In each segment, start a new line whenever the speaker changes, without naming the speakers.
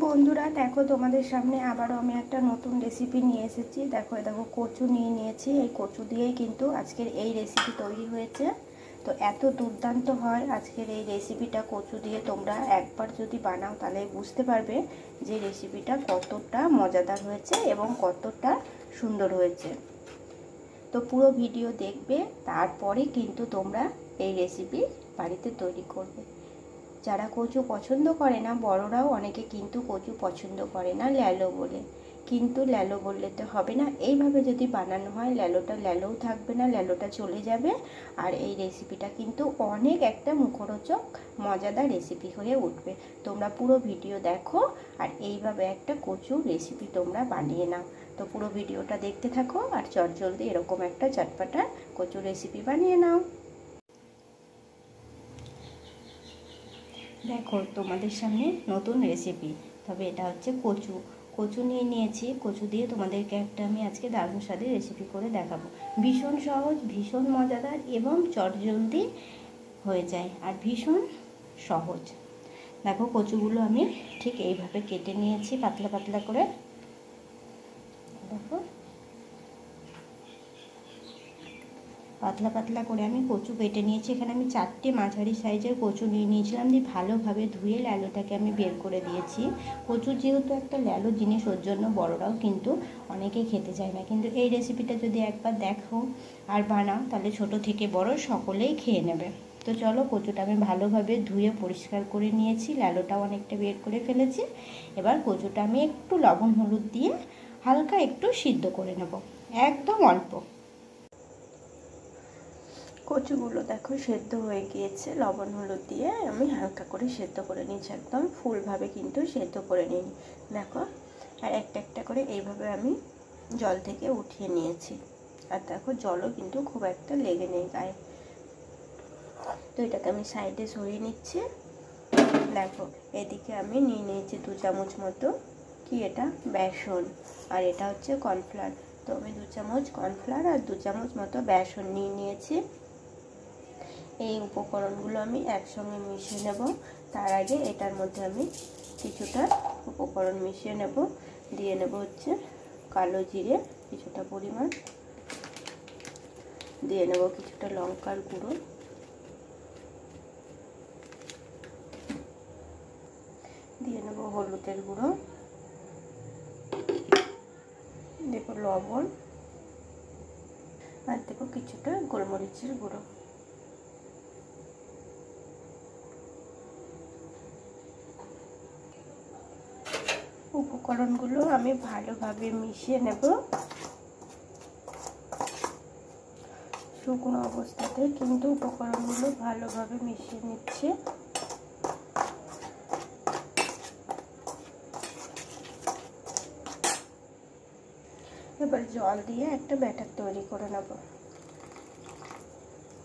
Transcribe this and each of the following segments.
বন্ধুরা দেখো, তোমাদের সামনে আবারও আমি একটা নতুন রেসিপি নিয়ে এসেছি। দেখো দেখো কচু নিয়ে নিয়েছি। এই কচু দিয়েই কিন্তু আজকের এই রেসিপি তৈরি হয়েছে। তো এত দুর্দান্ত হয় আজকের এই রেসিপিটা। কচু দিয়ে তোমরা একবার যদি বানাও তাহলে বুঝতে পারবে যে রেসিপিটা কতটা মজাদার হয়েছে এবং কতটা সুন্দর হয়েছে। তো পুরো ভিডিও দেখবে, তারপরে কিন্তু তোমরা এই রেসিপি বাড়িতে তৈরি করবে। যারা কচু পছন্দ করে না, বড়রাও অনেকে কিন্তু কচু পছন্দ করে না ল্যালো বলে, কিন্তু ল্যালো বললে তো হবে না। এইভাবে যদি বানানো হয় ল্যালোটা ল্যালোও থাকবে না, ল্যালোটা চলে যাবে। আর এই রেসিপিটা কিন্তু অনেক একটা মুখরোচক মজাদার রেসিপি হয়ে উঠবে। তোমরা পুরো ভিডিও দেখো আর এইভাবে একটা কচু রেসিপি তোমরা বানিয়ে নাও। তো পুরো ভিডিওটা দেখতে থাকো আর চটজলদি এরকম একটা চটপাটা কচু রেসিপি বানিয়ে নাও। দেখো তোমাদের সামনে নতুন রেসিপি, তবে এটা হচ্ছে কচু নিয়ে নিয়েছি। কচু দিয়ে তোমাদেরকে একটা আমি আজকে দারুণ স্বাদের রেসিপি করে দেখাবো। ভীষণ সহজ, ভীষণ মজাদার এবং চটজলদি হয়ে যায় আর ভীষণ সহজ। দেখো কচুগুলো আমি ঠিক এইভাবে কেটে নিয়েছি পাতলা পাতলা করে। দেখো পাতলা পাতলা করে আমি কচু কেটে নিয়েছি। এখানে আমি 4টে মাঝারি সাইজের কচু নিয়ে নিয়েছিলাম, দিয়ে ভালোভাবে ধুয়ে ল্যালোটাকে আমি বের করে দিয়েছি। কচু যেহেতু একটা ল্যালো জিনিস, ওর জন্য বড়রাও কিন্তু অনেকেই খেতে চায় না, কিন্তু এই রেসিপিটা যদি একবার দেখো আর বানাও তাহলে ছোট থেকে বড় সকলেই খেয়ে নেবে। তো চলো, কচুটা আমি ভালোভাবে ধুয়ে পরিষ্কার করে নিয়েছি, ল্যালোটাও অনেকটা বের করে ফেলেছি। এবার কচুটা আমি একটু লবণ হলুদ দিয়ে হালকা একটু সিদ্ধ করে নেব, একদম অল্প। কচুগুলো দেখো সেদ্ধ হয়ে গিয়েছে, লবণ হলুদ দিয়ে আমি হালকা করে সেদ্ধ করে নিয়েছি, একদম ফুলভাবে কিন্তু সেদ্ধ করে নিই। দেখো আর একটা একটা করে এইভাবে আমি জল থেকে উঠিয়ে নিয়েছি। আর দেখো জলও কিন্তু খুব একটা লেগে নেই গায়ে। তো এটাকে আমি সাইডে সরিয়ে নিচ্ছি। দেখো এদিকে আমি নিয়ে নিয়েছি 2 চামচ মতো, কি এটা বেসন, আর এটা হচ্ছে কর্নফ্লাওয়ার। তো আমি 2 চামচ কর্নফ্লাওয়ার আর 2 চামচ মতো বেসন নিয়ে নিয়েছি। এই উপকরণগুলো আমি একসঙ্গে মিশিয়ে নেব। তার আগে এটার মধ্যে আমি কিছুটা উপকরণ মিশিয়ে নেব। দিয়ে নেব হচ্ছে কালো জিরে কিছুটা পরিমাণ, দিয়ে নেব কিছুটা লঙ্কার গুঁড়ো, দিয়ে নেব হলুদের গুঁড়ো, দেব লবণ, আর দেব কিছুটা গোলমরিচের গুঁড়ো। উপকরণগুলো আমি ভালোভাবে মিশিয়ে নেব। শুকনো অবস্থাতে কিন্তু উপকরণগুলো ভালোভাবে মিশিয়ে নিচ্ছে। এবার জল দিয়ে একটা ব্যাটার তৈরি করে নেব।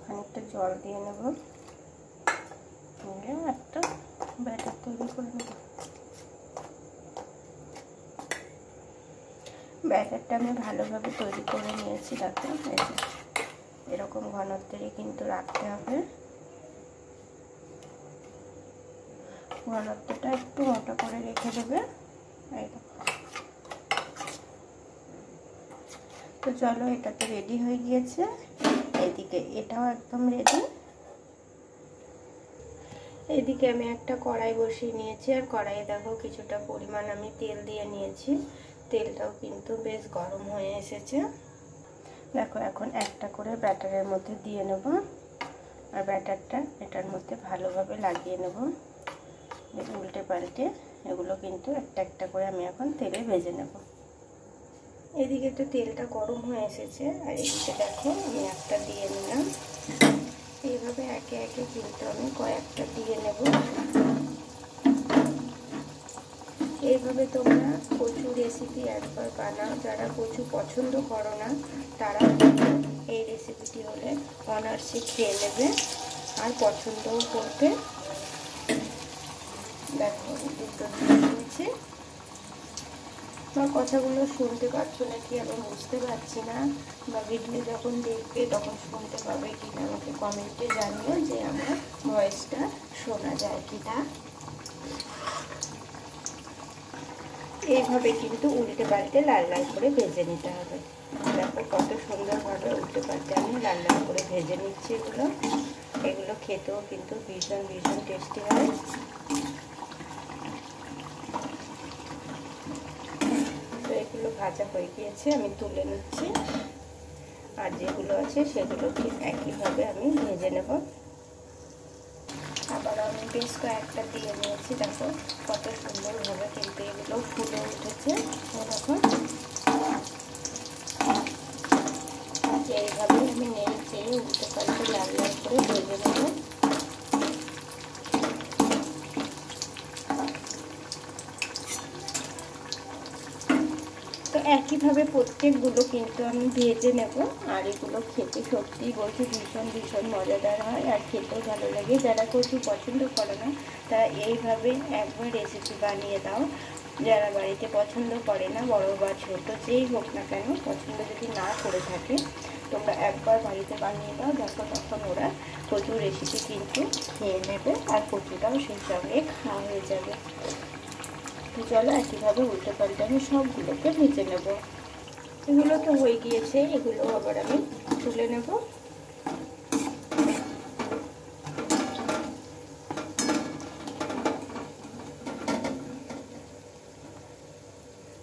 খানিকটা জল দিয়ে নেব, একটা ব্যাটার তৈরি করে নেব। ব্যাটারটা আমি ভালোভাবে তৈরি করে নিয়েছি। দেখো এরকম ঘনত্বেরই কিন্তু রাখতে হবে। ঘনত্বটা একটু মোটা করে রেখে দেবে। তো চলো, এটা তো রেডি হয়ে গিয়েছে। এদিকে এটাও একদম রেডি। এদিকে আমি একটা কড়াই বসিয়ে নিয়েছি, আর কড়াইয়ে দেখো কিছুটা পরিমাণ আমি তেল দিয়ে নিয়েছি। তেলটাও কিন্তু বেশ গরম হয়ে এসেছে। দেখো এখন একটা করে ব্যাটারের মধ্যে দিয়ে নেব, আর ব্যাটারটা এটার মধ্যে ভালোভাবে লাগিয়ে নেব। উল্টে পাল্টে এগুলো কিন্তু একটা একটা করে আমি এখন তেলে ভেজে নেব। এদিকে তো তেলটা গরম হয়ে এসেছে, আর এদিকে দেখো আমি একটা দিয়ে নিলাম। এইভাবে একে একে কিন্তু আমি কয়েকটা দিয়ে নেব। এইভাবে তোমরা কচু রেসিপি একবার বানাও। যারা কচু পছন্দ করো না তারা এই রেসিপিটি হলে অনায়াসে খেয়ে নেবে আর পছন্দও করবে। দেখো দুটো দিয়েছি। আমার কথাগুলো শুনতে পাচ্ছ নাকি আমি বুঝতে পারছি না, বা ভিডিও যখন দেখবে তখন শুনতে পাবে কিনা আমাকে কমেন্টে জানিও যে আমার ভয়েসটা শোনা যায় কিনা। এইভাবে কিন্তু উল্টে পাল্টে লাল লাল করে ভেজে নিতে হবে। দেখো কত সুন্দরভাবে উল্টে পাল্টে আমি লাল লাল করে ভেজে নিচ্ছি। এগুলো খেতেও কিন্তু ভীষণ ভীষণ টেস্টি হয়। তো এগুলো ভাজা হয়ে গিয়েছে, আমি তুলে নিচ্ছি। আর যেগুলো আছে সেগুলো ঠিক একইভাবে আমি ভেজে নেব। আবার আমি বেশ কয়েকটা দিয়ে নিয়েছি। দেখো কত সুন্দরভাবে কিন্তু এগুলো ফুলে উঠেছে। এখন এইভাবে আমি নেড়ে চেড়ে উল্টে পাল্টে লাল লাল করে ভেজে নেব। তো একইভাবে প্রত্যেকগুলো কিন্তু আমি ভেজে নেব। আর এগুলো খেতে সত্যিই বলছি ভীষণ ভীষণ মজাদার হয়, আর খেতেও ভালো লাগে। যারা কচু পছন্দ করে না তারা এইভাবে একবার রেসিপি বানিয়ে দাও। যারা বাড়িতে পছন্দ করে না, বড় বা ছোট যেই হোক না কেন, পছন্দ যদি না করে থাকে, তোমরা একবার বাড়িতে বানিয়ে দাও। দেখো তখন ওরা কচু রেসিপি কিন্তু খেয়ে নেবে, আর কচুটাও সেই সঙ্গে খাওয়া হয়ে যাবে। তো চলো একইভাবে উল্টে পাল্টে আমি সবগুলোকে ভেজে নেব। এগুলো তো হয়ে গিয়েছে, এগুলো আবার আমি তুলে নেব।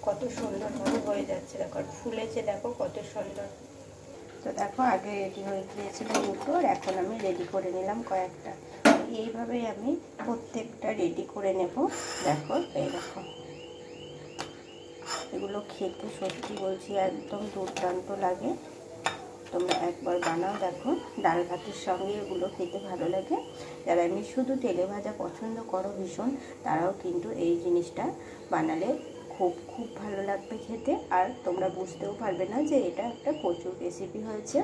কত সুন্দরভাবে হয়ে যাচ্ছে, দেখো ফুলেছে, দেখো কত সুন্দর। তো দেখো আগে রেডি হয়ে গিয়েছিল দুটো, এখন আমি রেডি করে নিলাম কয়েকটা। এইভাবেই আমি প্রত্যেকটা রেডি করে নেব। দেখো এই দেখো, এগুলো খেতে সত্যি বলছি একদম দুর্দান্ত লাগে। তোমরা একবার বানাও, দেখো ডাল ভাতের সঙ্গে এগুলো খেতে ভালো লাগে। যারা এমনি শুধু তেলে ভাজা পছন্দ করো ভীষণ, তারাও কিন্তু এই জিনিসটা বানালে খুব খুব ভালো লাগবে খেতে। আর তোমরা বুঝতেও পারবে না যে এটা একটা কচুর রেসিপি হয়েছে।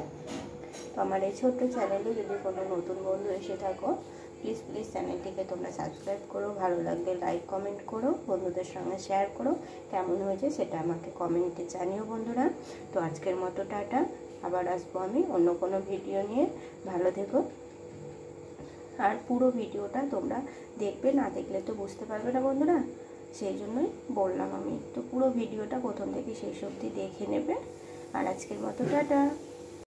তো আমার এই ছোট্ট চ্যানেলে যদি কোনো নতুন বন্ধু এসে থাকো, প্লিজ প্লিজ চ্যানেলটিকে তোমরা সাবস্ক্রাইব করো, ভালো লাগলে লাইক কমেন্ট করো, বন্ধুদের সঙ্গে শেয়ার করো। কেমন হয়েছে সেটা আমাকে কমেন্টে জানিও বন্ধুরা। তো আজকের মতো টাটা, আবার আসবো আমি অন্য কোনো ভিডিও নিয়ে। ভালো থেকো। আর পুরো ভিডিওটা তোমরা দেখবে, না দেখলে তো বুঝতে পারবে না বন্ধুরা, সেই জন্যই বললাম আমি। তো পুরো ভিডিওটা প্রথম থেকে শেষ অবধি দেখে নেবে। আর আজকের মতো টাটা।